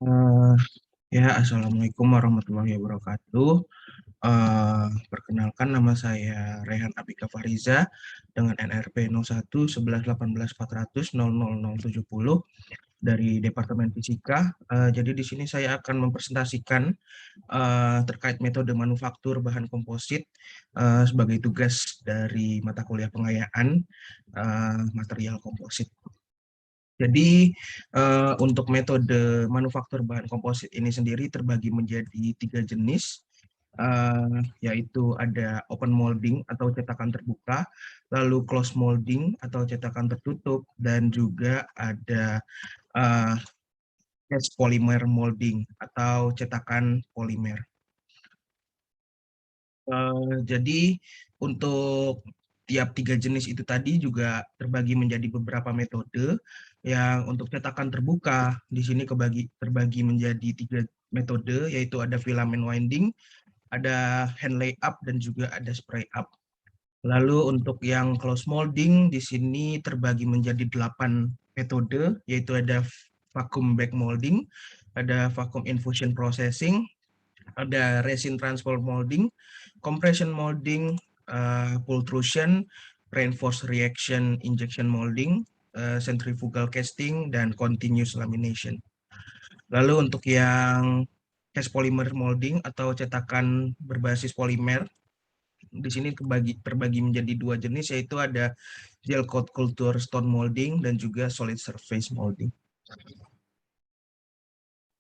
Eh, Assalamualaikum warahmatullahi wabarakatuh. Perkenalkan nama saya Rehan Abika Fariza dengan NRP 01 11 18 400 00070 dari Departemen Fisika. Jadi di sini saya akan mempresentasikan terkait metode manufaktur bahan komposit sebagai tugas dari mata kuliah pengayaan material komposit. Jadi untuk metode manufaktur bahan komposit ini sendiri terbagi menjadi 3 jenis, yaitu ada open molding atau cetakan terbuka, lalu close molding atau cetakan tertutup, dan juga ada uh, cast polymer molding atau cetakan polimer. Jadi untuk tiap 3 jenis itu tadi juga terbagi menjadi beberapa metode. Yang untuk cetakan terbuka di sini terbagi menjadi 3 metode, yaitu ada filament winding, ada hand layup, dan juga ada spray up. Lalu untuk yang close molding di sini terbagi menjadi 8 metode, yaitu ada vacuum back molding, ada vacuum infusion processing, ada resin transfer molding, compression molding, pultrusion, reinforced reaction injection molding, centrifugal casting, dan continuous lamination. Lalu untuk yang cast polymer molding atau cetakan berbasis polimer, di sini terbagi menjadi 2 jenis, yaitu ada gel coat culture stone molding dan juga solid surface molding.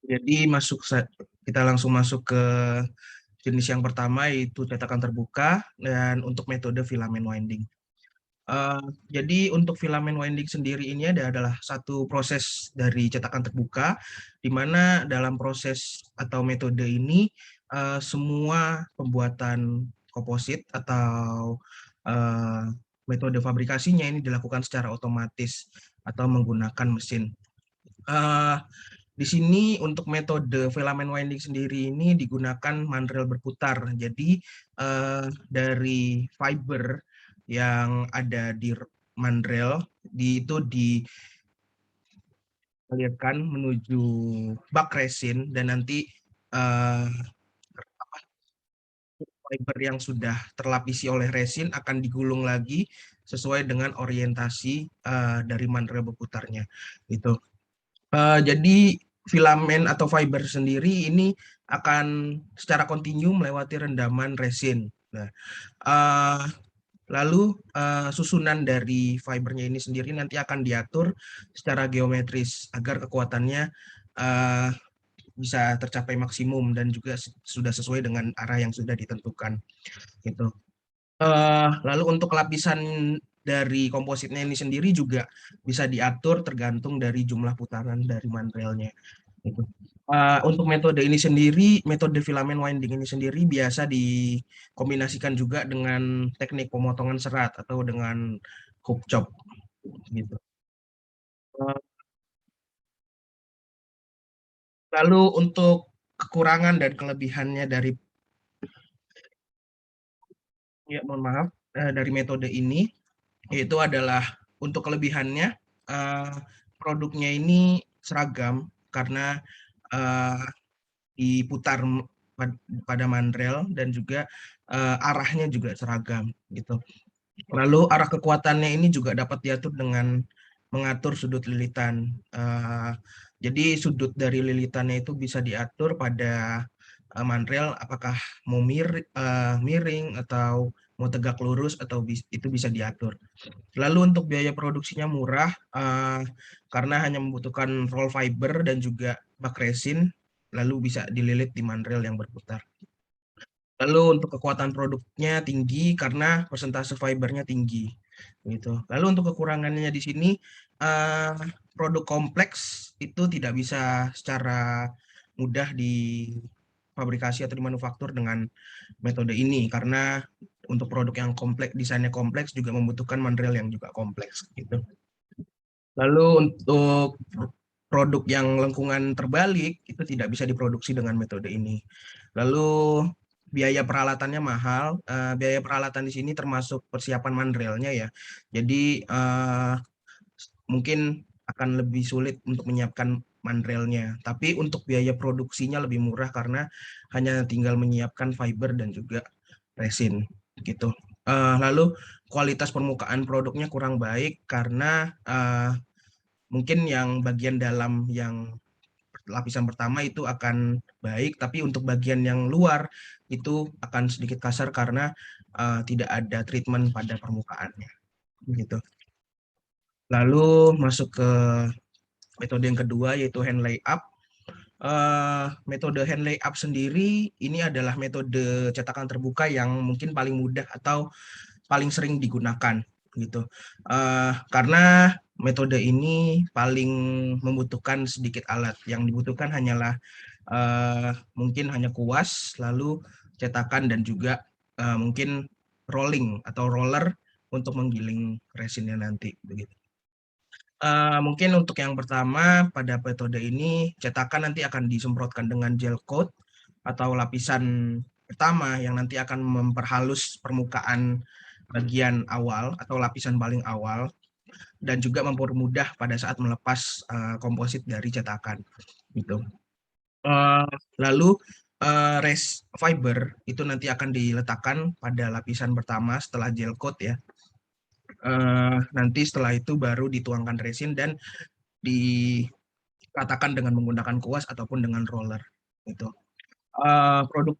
Jadi kita langsung masuk ke jenis yang pertama, yaitu cetakan terbuka, dan untuk metode filament winding. Jadi untuk filament winding sendiri ini adalah satu proses dari cetakan terbuka, di mana dalam proses atau metode ini semua pembuatan komposit atau uh, metode fabrikasinya ini dilakukan secara otomatis atau menggunakan mesin. Uh, di sini untuk metode filament winding sendiri ini digunakan mandrel berputar. Jadi dari fiber yang ada di mandrel itu dialirkan menuju bak resin, dan nanti eh, fiber yang sudah terlapisi oleh resin akan digulung lagi sesuai dengan orientasi dari mandrel berputarnya. Itu. Jadi filamen atau fiber sendiri ini akan secara kontinu melewati rendaman resin. Nah, uh, lalu susunan dari fibernya ini sendiri nanti akan diatur secara geometris agar kekuatannya uh, bisa tercapai maksimum dan juga sudah sesuai dengan arah yang sudah ditentukan. Gitu. Lalu untuk lapisan dari kompositnya ini sendiri juga bisa diatur tergantung dari jumlah putaran dari mandrelnya. Gitu. Untuk metode ini sendiri, metode filament winding ini sendiri biasa dikombinasikan juga dengan teknik pemotongan serat atau dengan hook chop. Gitu. Lalu untuk kekurangan dan kelebihannya mohon maaf, dari metode ini, yaitu adalah untuk kelebihannya, eh, produknya ini seragam karena eh, diputar pada mandrel, dan juga arahnya juga seragam gitu. Lalu arah kekuatannya ini juga dapat diatur dengan mengatur sudut lilitan. Jadi sudut dari lilitannya itu bisa diatur pada mandrel, apakah mau miring atau mau tegak lurus, atau itu bisa diatur. Lalu untuk biaya produksinya murah karena hanya membutuhkan roll fiber dan juga bak resin, lalu bisa dililit di mandrel yang berputar. Lalu untuk kekuatan produknya tinggi karena persentase fibernya tinggi. Gitu. Lalu untuk kekurangannya di sini, eh, produk kompleks itu tidak bisa secara mudah difabrikasi atau dimanufaktur dengan metode ini, karena untuk produk yang kompleks, desainnya kompleks, juga membutuhkan mandrel yang juga kompleks. Gitu. Lalu untuk produk yang lengkungan terbalik itu tidak bisa diproduksi dengan metode ini. Lalu biaya peralatannya mahal. Biaya peralatan di sini termasuk persiapan mandrelnya ya. Jadi mungkin akan lebih sulit untuk menyiapkan mandrelnya. Tapi untuk biaya produksinya lebih murah karena hanya tinggal menyiapkan fiber dan juga resin gitu. Lalu kualitas permukaan produknya kurang baik karena mungkin yang bagian dalam yang lapisan pertama itu akan baik, tapi untuk bagian yang luar itu akan sedikit kasar karena tidak ada treatment pada permukaannya gitu. Lalu masuk ke metode yang kedua yaitu hand layup. Metode hand layup sendiri ini adalah metode cetakan terbuka yang mungkin paling mudah atau paling sering digunakan gitu. Karena metode ini paling membutuhkan sedikit alat. Yang dibutuhkan hanyalah mungkin hanya kuas, lalu cetakan dan juga mungkin rolling atau roller untuk menggiling resinnya nanti begitu. Mungkin untuk yang pertama pada metode ini cetakan nanti akan disemprotkan dengan gel coat atau lapisan pertama yang nanti akan memperhalus permukaan bagian awal atau lapisan paling awal dan juga mempermudah pada saat melepas komposit dari cetakan gitu. Uh, Lalu res fiber itu nanti akan diletakkan pada lapisan pertama setelah gel coat ya. Nanti setelah itu baru dituangkan resin dan diratakan dengan menggunakan kuas ataupun dengan roller itu. Produk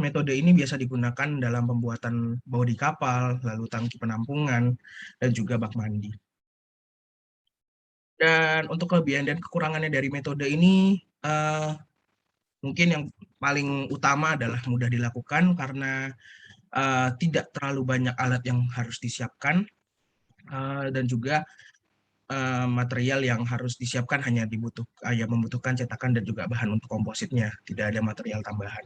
metode ini biasa digunakan dalam pembuatan bodi kapal, lalu tangki penampungan, dan juga bak mandi. Dan untuk kelebihan dan kekurangannya dari metode ini, mungkin yang paling utama adalah mudah dilakukan karena tidak terlalu banyak alat yang harus disiapkan, dan juga material yang harus disiapkan hanya membutuhkan cetakan dan juga bahan untuk kompositnya, tidak ada material tambahan.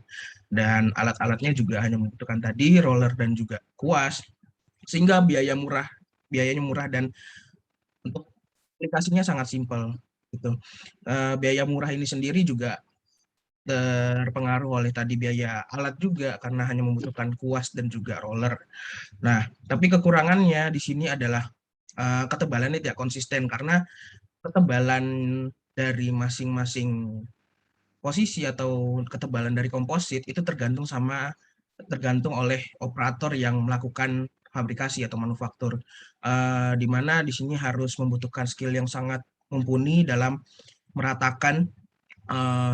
Dan alat-alatnya juga hanya membutuhkan tadi roller dan juga kuas, sehingga biayanya murah dan untuk aplikasinya sangat simpel gitu. Biaya murah ini sendiri juga terpengaruh oleh tadi biaya alat juga karena hanya membutuhkan kuas dan juga roller. Nah, tapi kekurangannya di sini adalah ketebalannya tidak konsisten karena ketebalan dari masing-masing posisi atau ketebalan dari komposit itu tergantung oleh operator yang melakukan fabrikasi atau manufaktur, di mana di sini harus membutuhkan skill yang sangat mumpuni dalam meratakan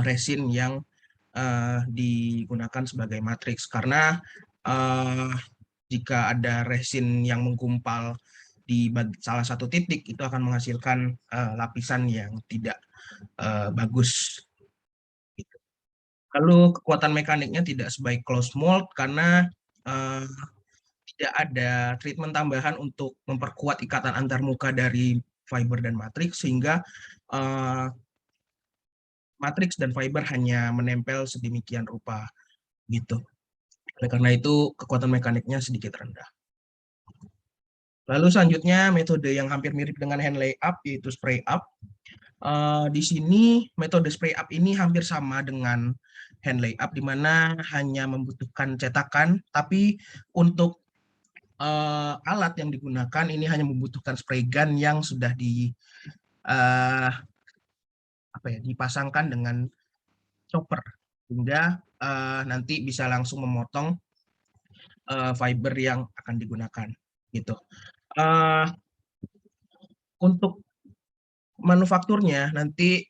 resin yang digunakan sebagai matriks karena jika ada resin yang menggumpal di salah satu titik itu akan menghasilkan lapisan yang tidak bagus. Lalu kekuatan mekaniknya tidak sebaik close mold karena tidak ada treatment tambahan untuk memperkuat ikatan antarmuka dari fiber dan matriks sehingga matriks dan fiber hanya menempel sedemikian rupa gitu. Oleh karena itu kekuatan mekaniknya sedikit rendah. Lalu selanjutnya metode yang hampir mirip dengan hand layup yaitu spray up. Di sini metode spray up ini hampir sama dengan hand layup di mana hanya membutuhkan cetakan, tapi untuk alat yang digunakan ini hanya membutuhkan spray gun yang sudah dipasangkan dengan chopper sehingga nanti bisa langsung memotong fiber yang akan digunakan gitu. Untuk manufakturnya nanti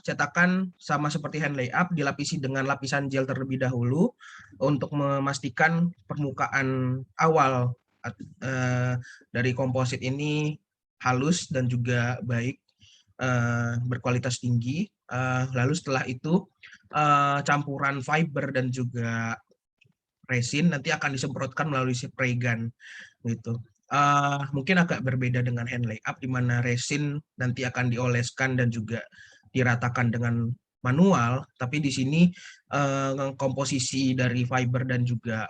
cetakan sama seperti hand layup dilapisi dengan lapisan gel terlebih dahulu untuk memastikan permukaan awal dari komposit ini halus dan juga baik, berkualitas tinggi. Lalu setelah itu campuran fiber dan juga resin nanti akan disemprotkan melalui spray gun gitu. Mungkin agak berbeda dengan hand layup di mana resin nanti akan dioleskan dan juga diratakan dengan manual, tapi di sini komposisi dari fiber dan juga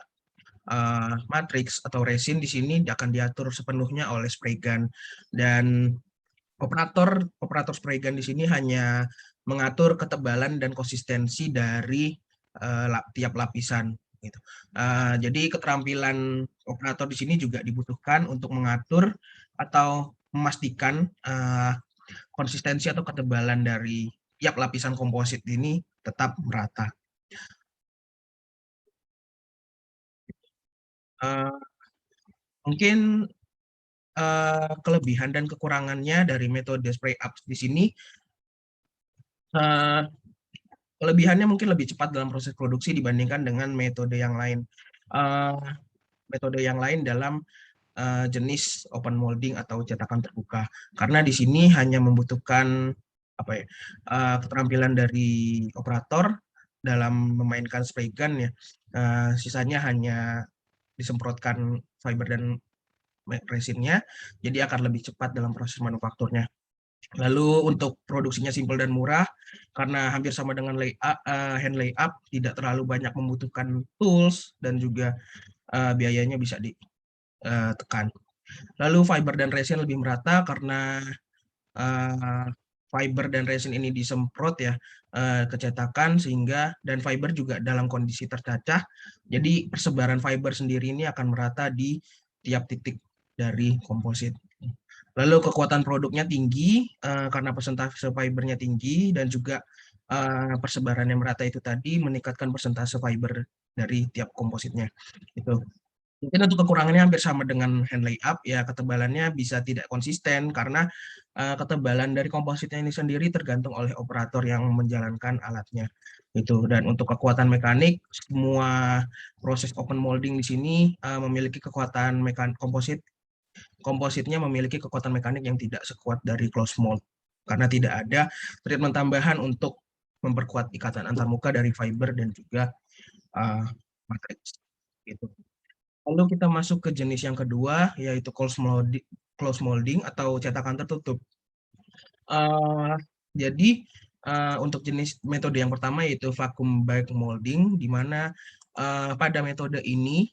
matriks atau resin di sini akan diatur sepenuhnya oleh spray gun dan operator spray gun di sini hanya mengatur ketebalan dan konsistensi dari tiap lapisan gitu. Jadi keterampilan operator di sini juga dibutuhkan untuk mengatur atau memastikan konsistensi atau ketebalan dari tiap lapisan komposit ini tetap merata. Uh, Mungkin kelebihan dan kekurangannya dari metode spray up di sini, uh, kelebihannya mungkin lebih cepat dalam proses produksi dibandingkan dengan metode yang lain. Uh, Metode yang lain dalam jenis open molding atau cetakan terbuka, karena di sini hanya membutuhkan apa ya, keterampilan dari operator dalam memainkan spray gun ya. Sisanya hanya disemprotkan fiber dan resinnya, jadi akan lebih cepat dalam proses manufakturnya. Lalu untuk produksinya simpel dan murah, karena hampir sama dengan hand layup, tidak terlalu banyak membutuhkan tools dan juga biayanya bisa ditekan. Lalu fiber dan resin lebih merata karena fiber dan resin ini disemprot ya ke cetakan, sehingga dan fiber juga dalam kondisi tercacah. Jadi persebaran fiber sendiri ini akan merata di tiap titik dari komposit. Lalu kekuatan produknya tinggi karena persentase fibernya tinggi, dan juga persebaran yang merata itu tadi meningkatkan persentase fiber dari tiap kompositnya. Itu. Mungkin untuk kekurangannya hampir sama dengan hand layup, ya ketebalannya bisa tidak konsisten karena ketebalan dari kompositnya ini sendiri tergantung oleh operator yang menjalankan alatnya. Itu. Dan untuk kekuatan mekanik, semua proses open molding di sini memiliki kekuatan kompositnya memiliki kekuatan mekanik yang tidak sekuat dari close mold karena tidak ada treatment tambahan untuk memperkuat ikatan antarmuka dari fiber dan juga matriks. Gitu. Lalu kita masuk ke jenis yang kedua, yaitu close molding atau cetakan tertutup. Uh, jadi untuk jenis metode yang pertama yaitu vacuum bag molding, di mana pada metode ini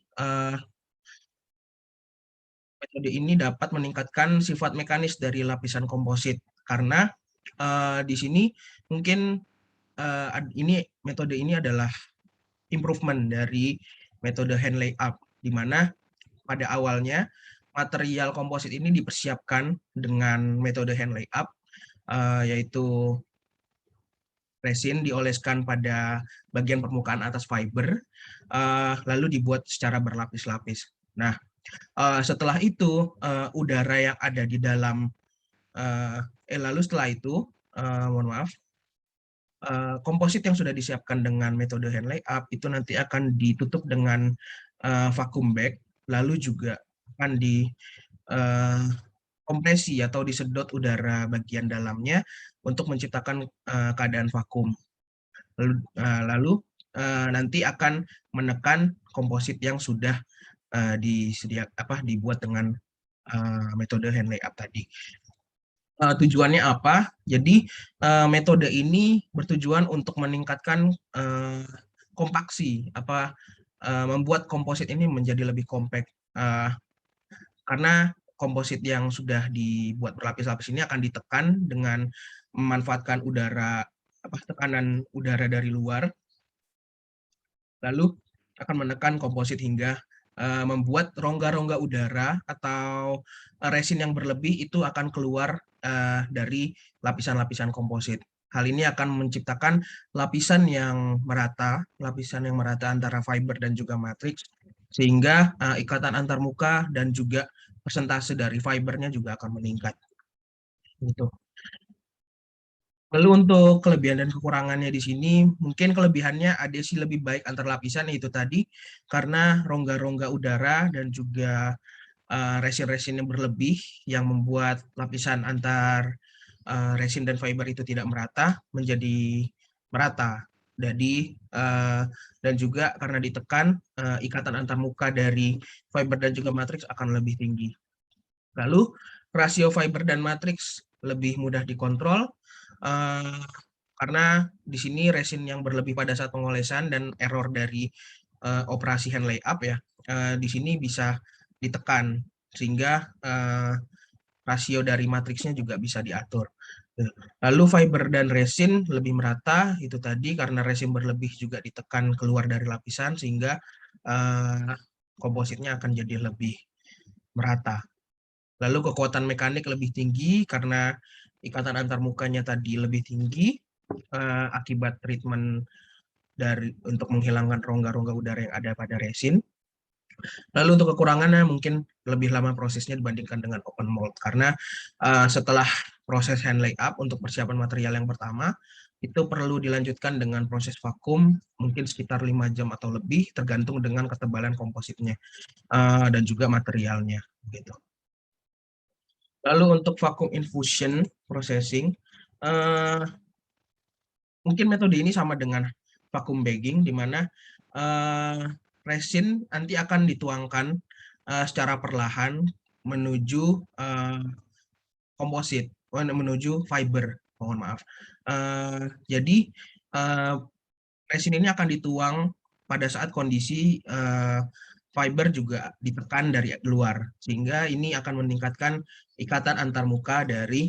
dapat meningkatkan sifat mekanis dari lapisan komposit, karena di sini mungkin metode ini adalah improvement dari metode hand layup, di mana pada awalnya material komposit ini dipersiapkan dengan metode hand layup, yaitu resin dioleskan pada bagian permukaan atas fiber, lalu dibuat secara berlapis-lapis. Nah, setelah itu udara yang ada di dalam, lalu setelah itu, mohon maaf, komposit yang sudah disiapkan dengan metode hand layup itu nanti akan ditutup dengan vacuum bag, lalu juga akan kompresi atau disedot udara bagian dalamnya untuk menciptakan keadaan vakum. Lalu nanti akan menekan komposit yang sudah dibuat dengan metode hand layup tadi. Tujuannya apa? Jadi metode ini bertujuan untuk meningkatkan kompaksi, membuat komposit ini menjadi lebih kompak, karena komposit yang sudah dibuat berlapis-lapis ini akan ditekan dengan memanfaatkan tekanan udara dari luar, lalu akan menekan komposit hingga membuat rongga-rongga udara atau resin yang berlebih itu akan keluar dari lapisan-lapisan komposit. Hal ini akan menciptakan lapisan yang merata antara fiber dan juga matriks, sehingga ikatan antarmuka dan juga persentase dari fibernya juga akan meningkat. Gitu. Lalu untuk kelebihan dan kekurangannya di sini, mungkin kelebihannya adhesi lebih baik antar lapisan, yaitu tadi karena rongga-rongga udara dan juga resin-resin yang berlebih yang membuat lapisan antar resin dan fiber itu tidak merata menjadi merata. Jadi dan juga karena ditekan, ikatan antarmuka dari fiber dan juga matriks akan lebih tinggi. Lalu rasio fiber dan matriks lebih mudah dikontrol karena di sini resin yang berlebih pada saat pengolesan dan error dari operasi hand layup ya, di sini bisa ditekan sehingga rasio dari matriksnya juga bisa diatur. Lalu fiber dan resin lebih merata, itu tadi karena resin berlebih juga ditekan keluar dari lapisan sehingga kompositnya akan jadi lebih merata. Lalu kekuatan mekanik lebih tinggi karena ikatan antarmukanya tadi lebih tinggi, akibat treatment untuk menghilangkan rongga-rongga udara yang ada pada resin. Lalu untuk kekurangannya mungkin lebih lama prosesnya dibandingkan dengan open mold karena setelah proses hand lay up untuk persiapan material yang pertama itu perlu dilanjutkan dengan proses vakum mungkin sekitar 5 jam atau lebih tergantung dengan ketebalan kompositnya dan juga materialnya gitu. Lalu untuk vacuum infusion processing mungkin metode ini sama dengan vacuum bagging di mana resin nanti akan dituangkan secara perlahan menuju komposit, menuju fiber, mohon maaf. Jadi resin ini akan dituang pada saat kondisi fiber juga ditekan dari luar, sehingga ini akan meningkatkan ikatan antarmuka dari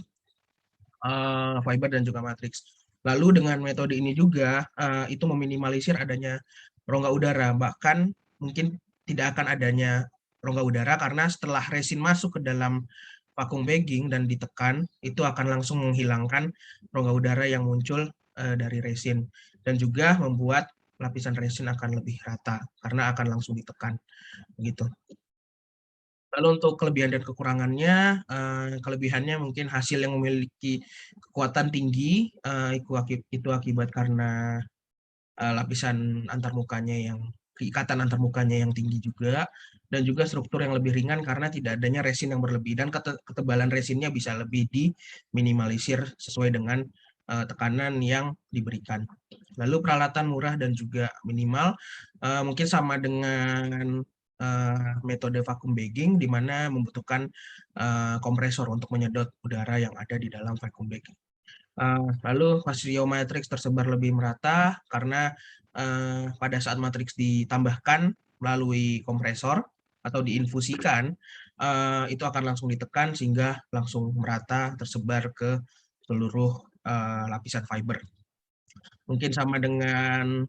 fiber dan juga matriks. Lalu dengan metode ini juga itu meminimalisir adanya rongga udara, bahkan mungkin tidak akan adanya rongga udara karena setelah resin masuk ke dalam vacuum bagging dan ditekan, itu akan langsung menghilangkan rongga udara yang muncul dari resin dan juga membuat lapisan resin akan lebih rata karena akan langsung ditekan begitu. Lalu untuk kelebihan dan kekurangannya, kelebihannya mungkin hasil yang memiliki kekuatan tinggi, itu akibat karena lapisan antarmukanya keikatan antarmukanya yang tinggi juga, dan juga struktur yang lebih ringan karena tidak adanya resin yang berlebih, dan ketebalan resinnya bisa lebih diminimalisir sesuai dengan tekanan yang diberikan. Lalu peralatan murah dan juga minimal, mungkin sama dengan metode vacuum bagging di mana membutuhkan kompresor untuk menyedot udara yang ada di dalam vacuum bagging. Lalu fasio matrix tersebar lebih merata karena pada saat matriks ditambahkan melalui kompresor atau diinfusikan, itu akan langsung ditekan sehingga langsung merata tersebar ke seluruh lapisan fiber. Mungkin sama dengan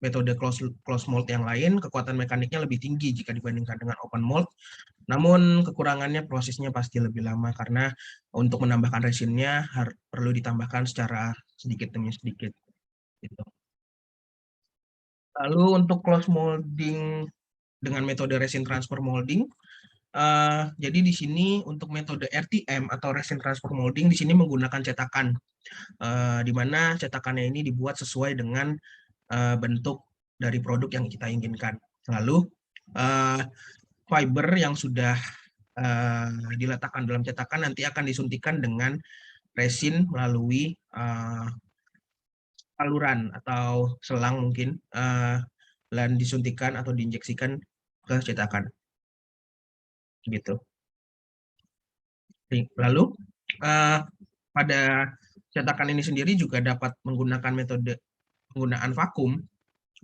metode close mold yang lain, kekuatan mekaniknya lebih tinggi jika dibandingkan dengan open mold. Namun kekurangannya prosesnya pasti lebih lama karena untuk menambahkan resinnya perlu ditambahkan secara sedikit demi sedikit. Gitu. Lalu untuk close molding dengan metode resin transfer molding, jadi di sini untuk metode RTM atau resin transfer molding di sini menggunakan cetakan, di mana cetakannya ini dibuat sesuai dengan bentuk dari produk yang kita inginkan. Lalu fiber yang sudah diletakkan dalam cetakan nanti akan disuntikan dengan resin melalui saluran atau selang mungkin dan disuntikan atau diinjeksikan ke cetakan. Gitu. Lalu pada cetakan ini sendiri juga dapat menggunakan metode penggunaan vakum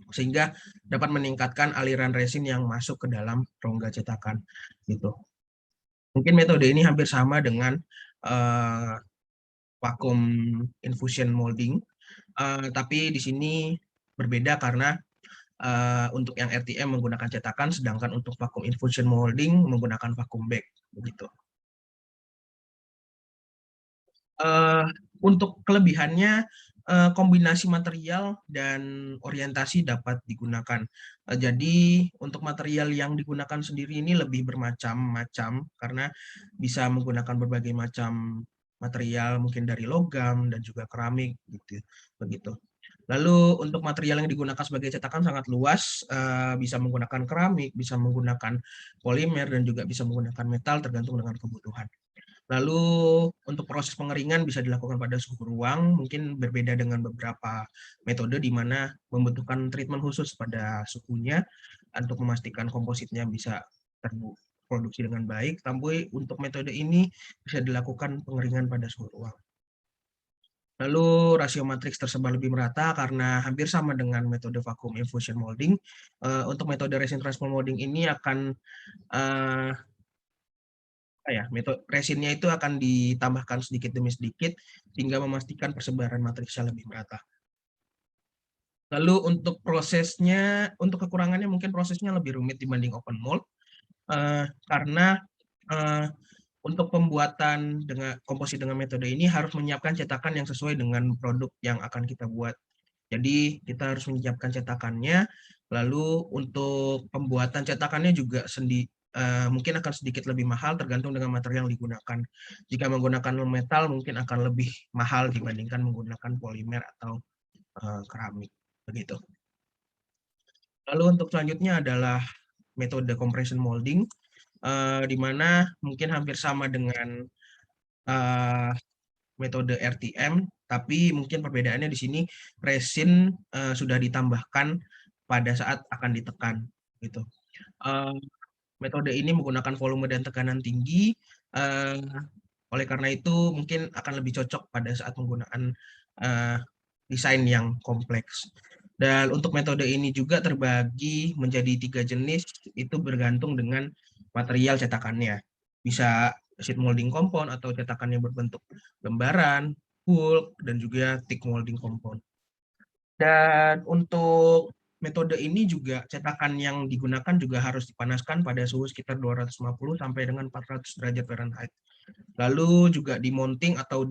sehingga dapat meningkatkan aliran resin yang masuk ke dalam rongga cetakan gitu. Mungkin metode ini hampir sama dengan vacuum infusion molding, tapi di sini berbeda karena untuk yang RTM menggunakan cetakan, sedangkan untuk vacuum infusion molding menggunakan vacuum bag begitu. Untuk kelebihannya, kombinasi material dan orientasi dapat digunakan. Jadi untuk material yang digunakan sendiri ini lebih bermacam-macam karena bisa menggunakan berbagai macam material, mungkin dari logam dan juga keramik gitu, begitu. Lalu untuk material yang digunakan sebagai cetakan sangat luas, bisa menggunakan keramik, bisa menggunakan polimer, dan juga bisa menggunakan metal tergantung dengan kebutuhan. Lalu untuk proses pengeringan bisa dilakukan pada suhu ruang, mungkin berbeda dengan beberapa metode di mana membutuhkan treatment khusus pada suhunya untuk memastikan kompositnya bisa terproduksi dengan baik. Tapi untuk metode ini bisa dilakukan pengeringan pada suhu ruang. Lalu rasio matriks tersebar lebih merata karena hampir sama dengan metode vacuum infusion molding. Untuk metode resin transfer molding ini akan metode resinnya itu akan ditambahkan sedikit demi sedikit hingga memastikan persebaran matriksnya lebih merata. Lalu untuk prosesnya, untuk kekurangannya mungkin prosesnya lebih rumit dibanding open mold karena untuk pembuatan dengan komposit dengan metode ini harus menyiapkan cetakan yang sesuai dengan produk yang akan kita buat. Jadi kita harus menyiapkan cetakannya, lalu untuk pembuatan cetakannya juga mungkin akan sedikit lebih mahal tergantung dengan material yang digunakan. Jika menggunakan metal mungkin akan lebih mahal dibandingkan menggunakan polimer atau keramik. Begitu. Lalu untuk selanjutnya adalah metode compression molding, di mana mungkin hampir sama dengan eh, metode RTM, tapi mungkin perbedaannya di sini resin sudah ditambahkan pada saat akan ditekan, gitu. Eh, Metode ini menggunakan volume dan tekanan tinggi, eh, oleh karena itu mungkin akan lebih cocok pada saat penggunaan eh, desain yang kompleks. Dan untuk metode ini juga terbagi menjadi 3 jenis, itu bergantung dengan material cetakannya. Bisa sheet molding compound atau cetakannya berbentuk lembaran, bulk, dan juga thick molding compound. Dan untuk metode ini juga cetakan yang digunakan juga harus dipanaskan pada suhu sekitar 250 sampai dengan 400 derajat Fahrenheit. Lalu juga dimonting atau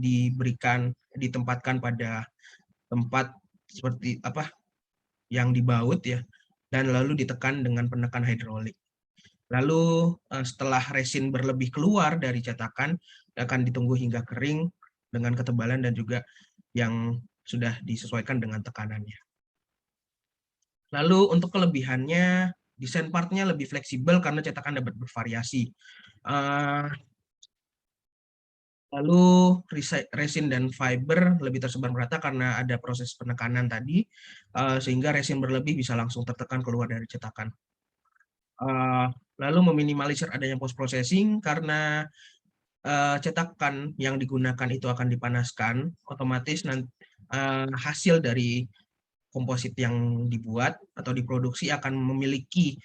ditempatkan pada tempat seperti apa yang dibaut ya, dan lalu ditekan dengan penekan hidrolik. Lalu setelah resin berlebih keluar dari cetakan, akan ditunggu hingga kering dengan ketebalan dan juga yang sudah disesuaikan dengan tekanannya. Lalu untuk kelebihannya, desain partnya lebih fleksibel karena cetakan dapat bervariasi. Lalu resin dan fiber lebih tersebar merata karena ada proses penekanan tadi, sehingga resin berlebih bisa langsung tertekan keluar dari cetakan. Lalu meminimalisir adanya post processing karena cetakan yang digunakan itu akan dipanaskan, otomatis hasil dari komposit yang dibuat atau diproduksi akan memiliki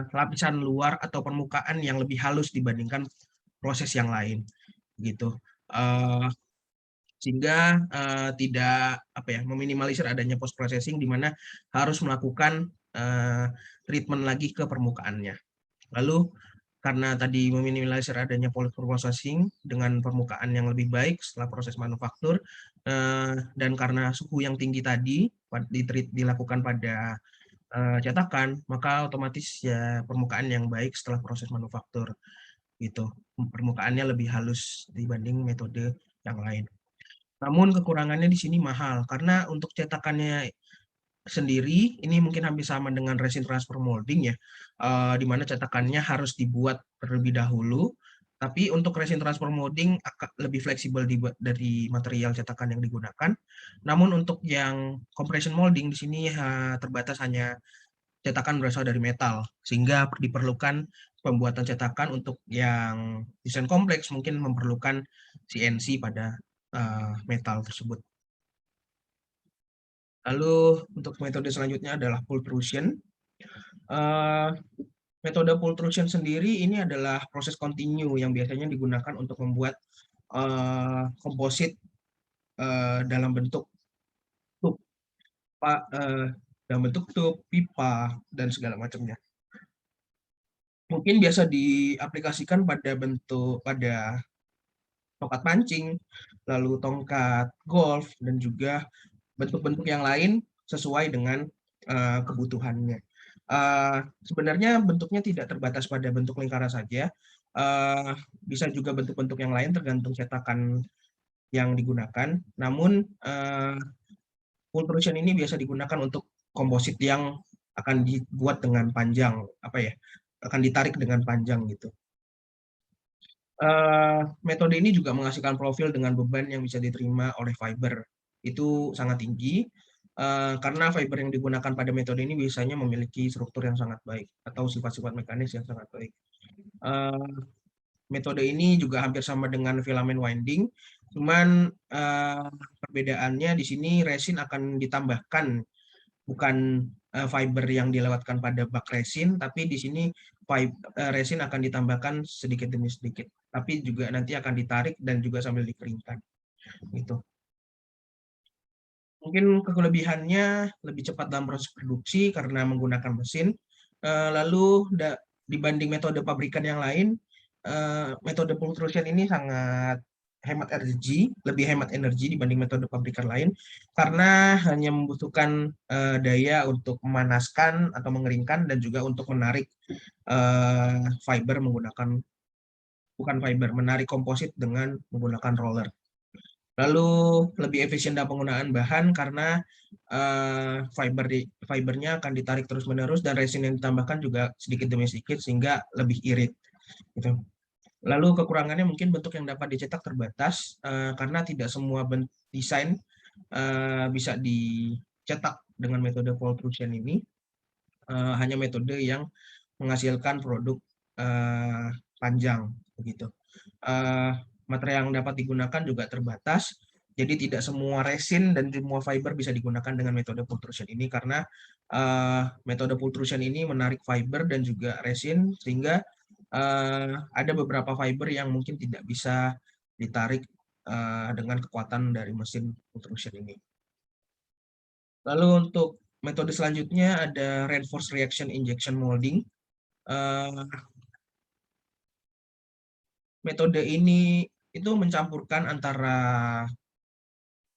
lapisan luar atau permukaan yang lebih halus dibandingkan proses yang lain, gitu. Sehingga tidak meminimalisir adanya post processing di mana harus melakukan treatment lagi ke permukaannya. Lalu karena tadi meminimalisir adanya post processing dengan permukaan yang lebih baik setelah proses manufaktur, dan karena suhu yang tinggi tadi dilakukan pada cetakan, maka otomatis ya permukaan yang baik setelah proses manufaktur, gitu. Permukaannya lebih halus dibanding metode yang lain. Namun kekurangannya di sini mahal, karena untuk cetakannya sendiri ini mungkin hampir sama dengan resin transfer molding ya, di mana cetakannya harus dibuat terlebih dahulu, tapi untuk resin transfer molding lebih fleksibel dari material cetakan yang digunakan. Namun untuk yang compression molding di sini terbatas hanya cetakan berasal dari metal, sehingga diperlukan pembuatan cetakan untuk yang desain kompleks mungkin memerlukan CNC pada metal tersebut. Lalu untuk metode selanjutnya adalah pultrusion. Metode pultrusion sendiri ini adalah proses kontinu yang biasanya digunakan untuk membuat komposit dalam bentuk tub, dalam bentuk tub, pipa, dan segala macamnya. Mungkin biasa diaplikasikan pada tongkat pancing, lalu tongkat golf, dan juga bentuk-bentuk yang lain sesuai dengan kebutuhannya. Sebenarnya bentuknya tidak terbatas pada bentuk lingkaran saja, bisa juga bentuk-bentuk yang lain tergantung cetakan yang digunakan. Namun pultrusion ini biasa digunakan untuk komposit yang akan dibuat dengan panjang, akan ditarik dengan panjang gitu. Metode ini juga menghasilkan profil dengan beban yang bisa diterima oleh fiber. Itu sangat tinggi, karena fiber yang digunakan pada metode ini biasanya memiliki struktur yang sangat baik atau sifat-sifat mekanis yang sangat baik. Metode ini juga hampir sama dengan filament winding, cuman perbedaannya di sini resin akan ditambahkan, bukan fiber yang dilewatkan pada bak resin, tapi di sini resin akan ditambahkan sedikit demi sedikit, tapi juga nanti akan ditarik dan juga sambil dikeringkan, gitu. Mungkin kelebihannya lebih cepat dalam proses produksi karena menggunakan mesin. Lalu dibanding metode pabrikan yang lain, metode pultrusion ini sangat lebih hemat energi dibanding metode pabrikan lain, karena hanya membutuhkan daya untuk memanaskan atau mengeringkan dan juga untuk menarik fiber menggunakan, bukan fiber, menarik komposit dengan menggunakan roller. Lalu lebih efisien dalam penggunaan bahan karena fibernya akan ditarik terus-menerus dan resin yang ditambahkan juga sedikit demi sedikit sehingga lebih irit. Gitu. Lalu kekurangannya mungkin bentuk yang dapat dicetak terbatas karena tidak semua desain bisa dicetak dengan metode pultrusion ini. Hanya metode yang menghasilkan produk panjang begitu. Material yang dapat digunakan juga terbatas, jadi tidak semua resin dan semua fiber bisa digunakan dengan metode pultrusion ini karena metode pultrusion ini menarik fiber dan juga resin sehingga ada beberapa fiber yang mungkin tidak bisa ditarik dengan kekuatan dari mesin pultrusion ini. Lalu untuk metode selanjutnya ada reinforced reaction injection molding. Metode ini itu mencampurkan antara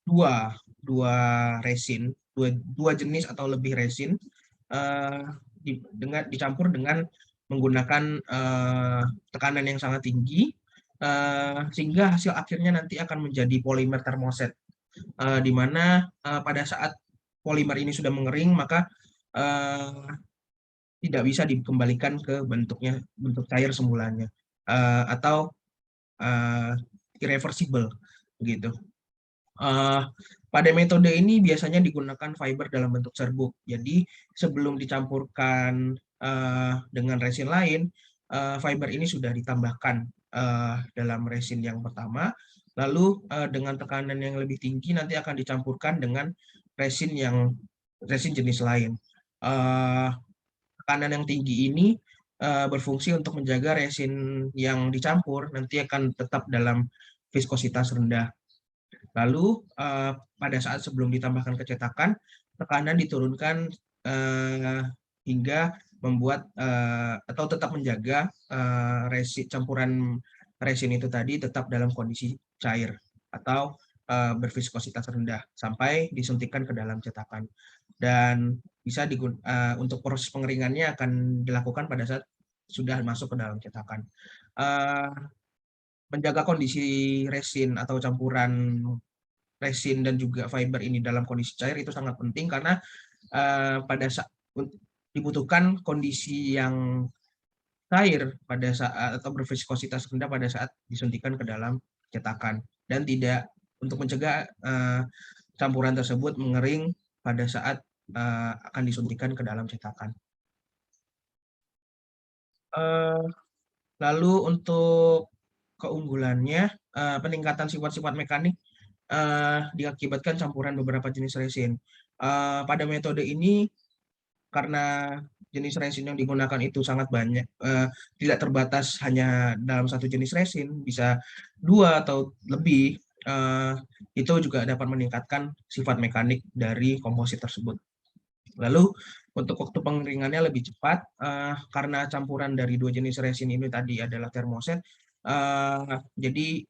dua resin, dua jenis atau lebih resin dicampur dengan menggunakan tekanan yang sangat tinggi sehingga hasil akhirnya nanti akan menjadi polimer termoset, di mana pada saat polimer ini sudah mengering maka tidak bisa dikembalikan ke bentuk cair semulanya atau irreversible begitu. Pada metode ini biasanya digunakan fiber dalam bentuk serbuk. Jadi sebelum dicampurkan dengan resin lain, fiber ini sudah ditambahkan dalam resin yang pertama. Lalu dengan tekanan yang lebih tinggi nanti akan dicampurkan dengan resin jenis lain. Tekanan yang tinggi ini berfungsi untuk menjaga resin yang dicampur nanti akan tetap dalam viskositas rendah. Lalu pada saat sebelum ditambahkan kecetakan, tekanan diturunkan hingga membuat atau tetap menjaga campuran resin itu tadi tetap dalam kondisi cair atau berviskositas rendah sampai disuntikkan ke dalam cetakan. Dan bisa untuk proses pengeringannya akan dilakukan pada saat sudah masuk ke dalam cetakan. Menjaga kondisi resin atau campuran resin dan juga fiber ini dalam kondisi cair itu sangat penting karena pada saat dibutuhkan kondisi yang cair pada saat atau berviskositas rendah pada saat disuntikan ke dalam cetakan dan tidak untuk mencegah campuran tersebut mengering pada saat akan disuntikan ke dalam cetakan. Lalu untuk keunggulannya, peningkatan sifat-sifat mekanik diakibatkan campuran beberapa jenis resin. Pada metode ini, karena jenis resin yang digunakan itu sangat banyak, tidak terbatas hanya dalam satu jenis resin, bisa 2 atau lebih, itu juga dapat meningkatkan sifat mekanik dari komposit tersebut. Lalu untuk waktu pengeringannya lebih cepat karena campuran dari dua jenis resin ini tadi adalah termoset, jadi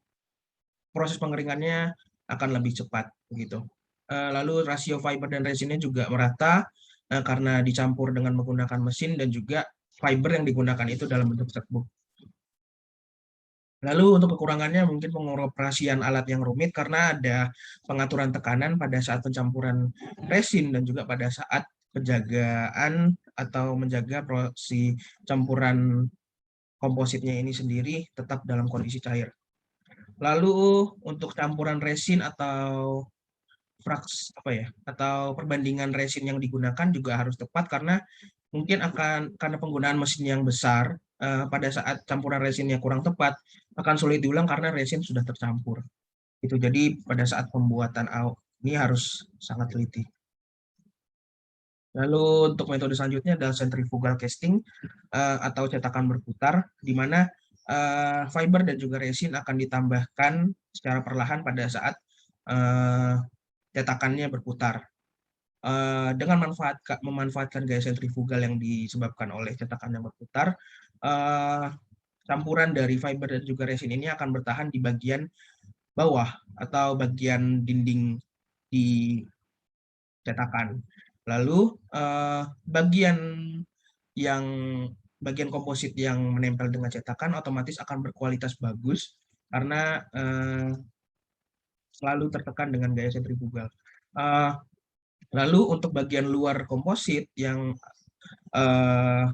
proses pengeringannya akan lebih cepat begitu. Lalu rasio fiber dan resinnya juga merata karena dicampur dengan menggunakan mesin dan juga fiber yang digunakan itu dalam bentuk serbuk. Lalu untuk kekurangannya mungkin pengoperasian alat yang rumit karena ada pengaturan tekanan pada saat pencampuran resin dan juga pada saat penjagaan atau menjaga si campuran kompositnya ini sendiri tetap dalam kondisi cair. Lalu untuk campuran resin atau atau perbandingan resin yang digunakan juga harus tepat karena mungkin karena penggunaan mesin yang besar pada saat campuran resinnya kurang tepat akan sulit diulang karena resin sudah tercampur. Itu jadi pada saat pembuatan ini harus sangat teliti. Lalu untuk metode selanjutnya adalah centrifugal casting atau cetakan berputar, di mana fiber dan juga resin akan ditambahkan secara perlahan pada saat cetakannya berputar. Dengan memanfaatkan gaya sentrifugal yang disebabkan oleh cetakan yang berputar, campuran dari fiber dan juga resin ini akan bertahan di bagian bawah atau bagian dinding di cetakan. Lalu bagian yang bagian komposit yang menempel dengan cetakan otomatis akan berkualitas bagus karena selalu tertekan dengan gaya sentrifugal. Lalu untuk bagian luar komposit yang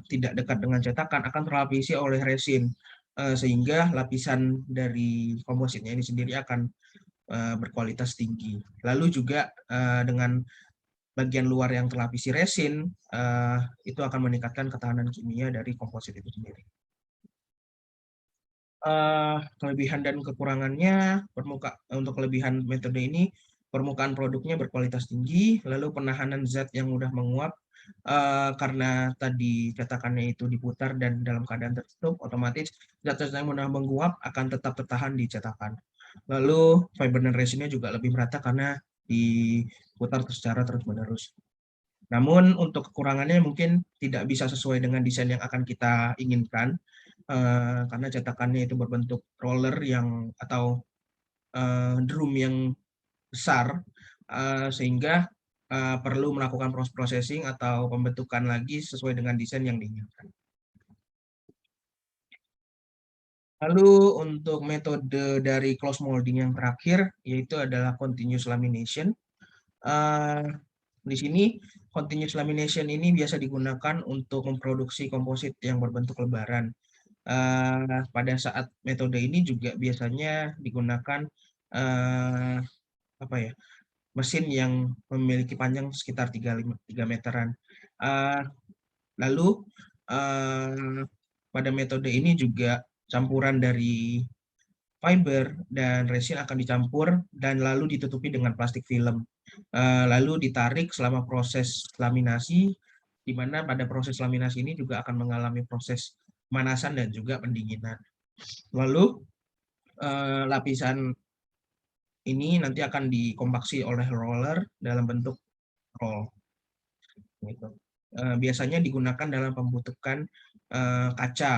tidak dekat dengan cetakan akan terlapisi oleh resin, sehingga lapisan dari kompositnya ini sendiri akan berkualitas tinggi. Lalu juga dengan bagian luar yang terlapisi resin, itu akan meningkatkan ketahanan kimia dari komposit itu sendiri. Kelebihan dan kekurangannya, untuk kelebihan metode ini, permukaan produknya berkualitas tinggi, lalu penahanan zat yang mudah menguap, karena tadi cetakannya itu diputar dan dalam keadaan tertutup, otomatis zat-zat yang mudah menguap akan tetap tertahan di cetakan. Lalu fiber dan resinnya juga lebih merata karena diputar secara terus-menerus. Namun untuk kekurangannya mungkin tidak bisa sesuai dengan desain yang akan kita inginkan, karena cetakannya itu berbentuk roller atau drum yang besar, sehingga perlu melakukan proses processing atau pembentukan lagi sesuai dengan desain yang diinginkan. Lalu untuk metode dari close molding yang terakhir, yaitu adalah continuous lamination. Di sini continuous lamination ini biasa digunakan untuk memproduksi komposit yang berbentuk lebaran. Pada saat metode ini juga biasanya digunakan apa ya, mesin yang memiliki panjang sekitar 3 meteran. Lalu pada metode ini juga campuran dari fiber dan resin akan dicampur dan lalu ditutupi dengan plastik film. Lalu ditarik selama proses laminasi, di mana pada proses laminasi ini juga akan mengalami proses pemanasan dan juga pendinginan. Lalu lapisan ini nanti akan dikompaksi oleh roller dalam bentuk roll. Gitu. Biasanya digunakan dalam pembentukan kaca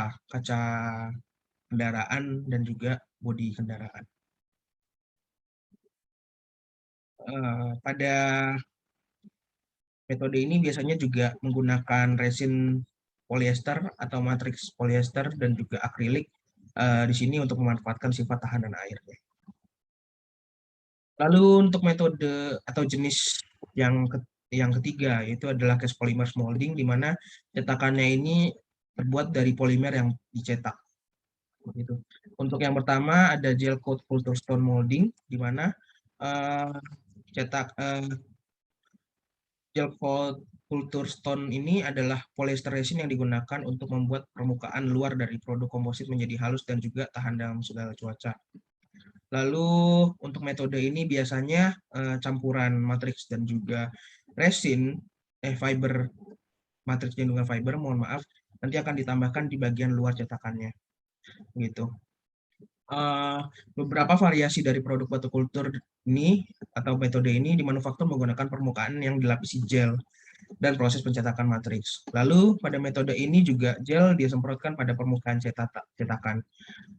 kendaraan dan juga bodi kendaraan. Pada metode ini biasanya juga menggunakan resin polyester atau matriks polyester dan juga akrilik di sini untuk memanfaatkan sifat tahanan airnya. Lalu untuk metode atau jenis yang ketiga yaitu adalah cast polymer molding, di mana cetakannya ini terbuat dari polimer yang dicetak. Begitu. Untuk yang pertama ada gel coat culture stone molding, di mana gel coat culture stone ini adalah polyester resin yang digunakan untuk membuat permukaan luar dari produk komposit menjadi halus dan juga tahan dalam segala cuaca. Lalu untuk metode ini biasanya campuran matriks dan juga resin, fiber, matriks dan juga fiber, mohon maaf, nanti akan ditambahkan di bagian luar cetakannya. Gitu. Beberapa variasi dari produk batu kultur ini atau metode ini dimanufaktur menggunakan permukaan yang dilapisi gel dan proses pencetakan matriks. Lalu pada metode ini juga gel disemprotkan pada permukaan cetakan.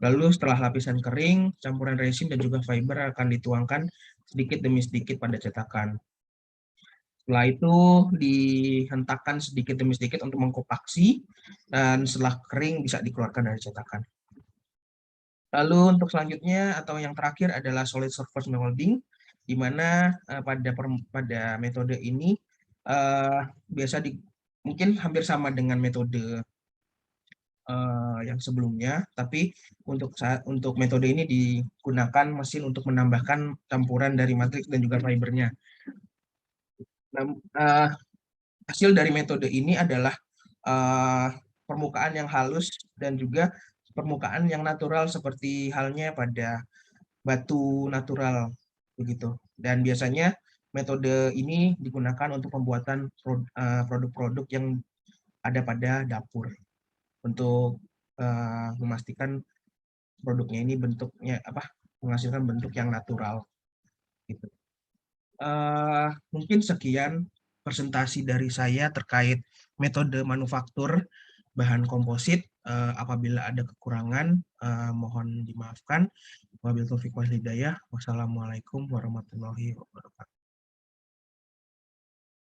Lalu setelah lapisan kering, campuran resin dan juga fiber akan dituangkan sedikit demi sedikit pada cetakan. Setelah itu dihentakkan sedikit demi sedikit untuk mengkompaksi, dan setelah kering bisa dikeluarkan dari cetakan. Lalu untuk selanjutnya atau yang terakhir adalah solid surface molding, di mana pada metode ini biasa mungkin hampir sama dengan metode yang sebelumnya, tapi untuk metode ini digunakan mesin untuk menambahkan campuran dari matriks dan juga fibernya. Nah, hasil dari metode ini adalah permukaan yang halus dan juga permukaan yang natural seperti halnya pada batu natural begitu. Dan biasanya metode ini digunakan untuk pembuatan produk-produk yang ada pada dapur untuk memastikan produknya ini bentuknya menghasilkan bentuk yang natural gitu. Mungkin sekian presentasi dari saya terkait metode manufaktur bahan komposit. Apabila ada kekurangan, mohon dimaafkan. Wabillahi taufiq wal hidayah. Wassalamualaikum warahmatullahi wabarakatuh.